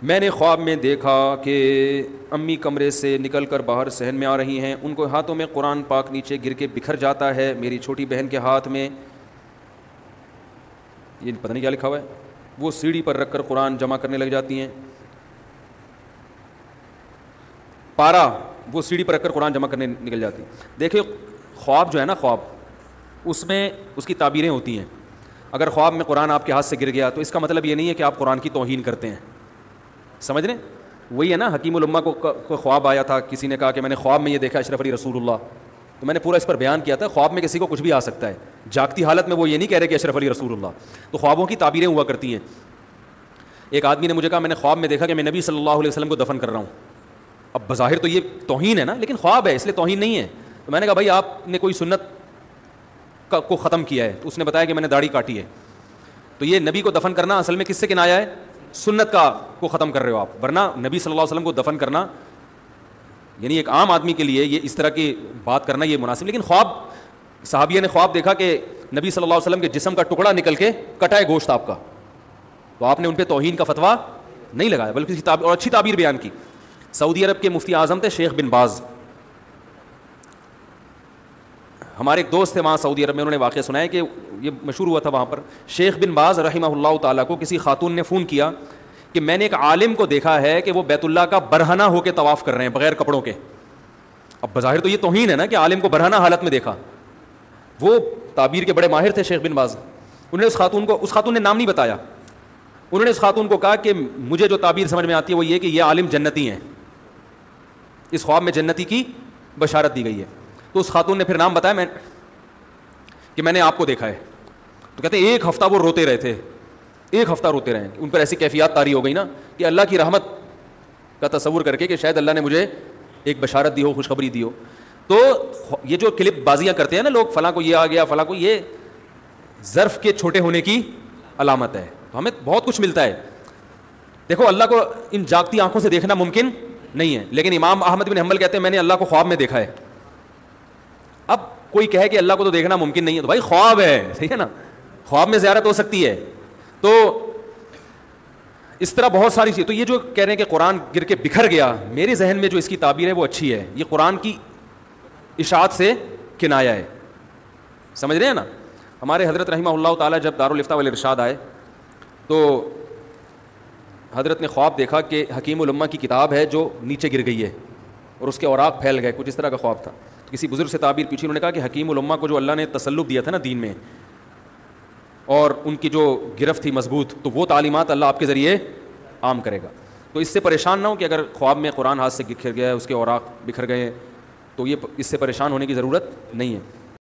میں نے خواب میں دیکھا کہ امی کمرے سے نکل کر باہر صحن میں آ رہی ہیں، ان کو ہاتھوں میں قرآن پاک نیچے گر کے بکھر جاتا ہے، میری چھوٹی بہن کے ہاتھ میں یہ پتہ نہیں کیا لکھا ہوا ہے، وہ سیڑھی پر رکھ کر قرآن جمع کرنے لگ جاتی ہیں، پارا وہ سیڑھی پر رکھ کر قرآن جمع کرنے نکل جاتی ہیں۔ دیکھیں خواب جو ہے نا، خواب اس میں اس کی تعبیریں ہوتی ہیں۔ اگر خواب میں قرآن آپ کے ہاتھ سے گر گیا تو اس کا مطلب یہ نہیں ہے کہ آپ قرآن کی توہین کرتے ہیں، سمجھ رہے ہیں؟ وہی ہے نا، حکیم الامہ کو خواب آیا تھا، کسی نے کہا کہ میں نے خواب میں یہ دیکھا اشرف علی رسول اللہ، تو میں نے پورا اس پر بیان کیا تھا، خواب میں کسی کو کچھ بھی آ سکتا ہے، جاگتی حالت میں وہ یہ نہیں کہہ رہے کہ اشرف علی رسول اللہ، تو خوابوں کی تعبیریں ہوا کرتی ہیں۔ ایک آدمی نے مجھے کہا میں نے خواب میں دیکھا کہ میں نبی صلی اللہ علیہ وسلم کو دفن کر رہا ہوں۔ اب بظاہر تو یہ توہین ہے نا، لیکن خواب ہے اس لیے توہین نہیں ہے۔ تو میں نے کہا بھائی آپ نے کوئی سنت کو ختم کیا ہے؟ تو اس نے بتایا کہ میں نے داڑھی کاٹی ہے۔ تو یہ نبی کو دفن کرنا اصل میں کس سے کنایا ہے؟ سنت کا کو ختم کر رہے ہو آپ، ورنہ نبی صلی اللہ علیہ وسلم کو دفن کرنا یعنی ایک عام آدمی کے لیے یہ اس طرح کی بات کرنا یہ مناسب۔ لیکن خواب، صحابیہ نے خواب دیکھا کہ نبی صلی اللہ علیہ وسلم کے جسم کا ٹکڑا نکل کے کٹا ہے گوشت آپ کا، تو آپ نے ان پہ توہین کا فتویٰ نہیں لگایا بلکہ اور اچھی تعبیر بیان کی۔ سعودی عرب کے مفتی اعظم تھے شیخ بن باز، ہمارے ایک دوست تھے وہاں سعودی عرب میں، انہوں نے واقعہ سنایا کہ یہ مشہور ہوا تھا وہاں پر، شیخ بن باز رحمہ اللہ تعالیٰ کو کسی خاتون نے فون کیا کہ میں نے ایک عالم کو دیکھا ہے کہ وہ بیت اللہ کا برہنہ ہو کے طواف کر رہے ہیں بغیر کپڑوں کے۔ اب بظاہر تو یہ توہین ہے نا کہ عالم کو برہنہ حالت میں دیکھا، وہ تعبیر کے بڑے ماہر تھے شیخ بن باز۔ انہوں نے اس خاتون نے نام نہیں بتایا، انہوں نے اس خاتون کو کہا کہ مجھے جو تعبیر سمجھ میں آتی ہے وہ یہ کہ یہ عالم جنتی ہیں، اس خواب میں جنتی کی بشارت دی گئی ہے۔ تو اس خاتون نے پھر نام بتایا کہ میں نے آپ کو دیکھا ہے، تو کہتے ہیں ایک ہفتہ وہ روتے رہے تھے، ایک ہفتہ روتے رہے، ان پر ایسی کیفیات طاری ہو گئی نا کہ اللہ کی رحمت کا تصور کر کے کہ شاید اللہ نے مجھے ایک بشارت دی ہو، خوشخبری دی ہو۔ تو یہ جو کلپ بازیاں کرتے ہیں نا لوگ، فلاں کو یہ آ گیا فلاں کو، یہ ظرف کے چھوٹے ہونے کی علامت ہے، تو ہمیں بہت کچھ ملتا ہے۔ دیکھو اللہ کو ان جاگتی آنکھوں سے دیکھنا ممکن نہیں ہے، لیکن امام احمد بن حنبل کہتے ہیں میں نے اللہ کو خواب میں دیکھا ہے۔ اب کوئی کہے کہ اللہ کو تو دیکھنا ممکن نہیں ہے، تو بھائی خواب ہے، صحیح ہے نا، خواب میں زیارت ہو سکتی ہے۔ تو اس طرح بہت ساری چیز، تو یہ جو کہہ رہے ہیں کہ قرآن گر کے بکھر گیا، میرے ذہن میں جو اس کی تعبیر ہے وہ اچھی ہے، یہ قرآن کی اشاعت سے کنایہ ہے، سمجھ رہے ہیں نا۔ ہمارے حضرت رحمہ اللہ تعالیٰ جب دارالفتاء والارشاد آئے تو حضرت نے خواب دیکھا کہ حکیم الامہ کی کتاب ہے جو نیچے گر گئی ہے اور اس کے اوراق پھیل گئے، کچھ اس طرح کا خواب تھا۔ کسی بزرگ سے تعبیر پیچھے، انہوں نے کہا کہ حکیم الامہ کو جو اللہ نے تسلط دیا تھا نا دین میں، اور ان کی جو گرفت تھی مضبوط، تو وہ تعلیمات اللہ آپ کے ذریعے عام کرے گا۔ تو اس سے پریشان نہ ہو کہ اگر خواب میں قرآن ہاتھ سے بکھر گیا ہے، اس کے اوراق بکھر گئے ہیں، تو یہ اس سے پریشان ہونے کی ضرورت نہیں ہے۔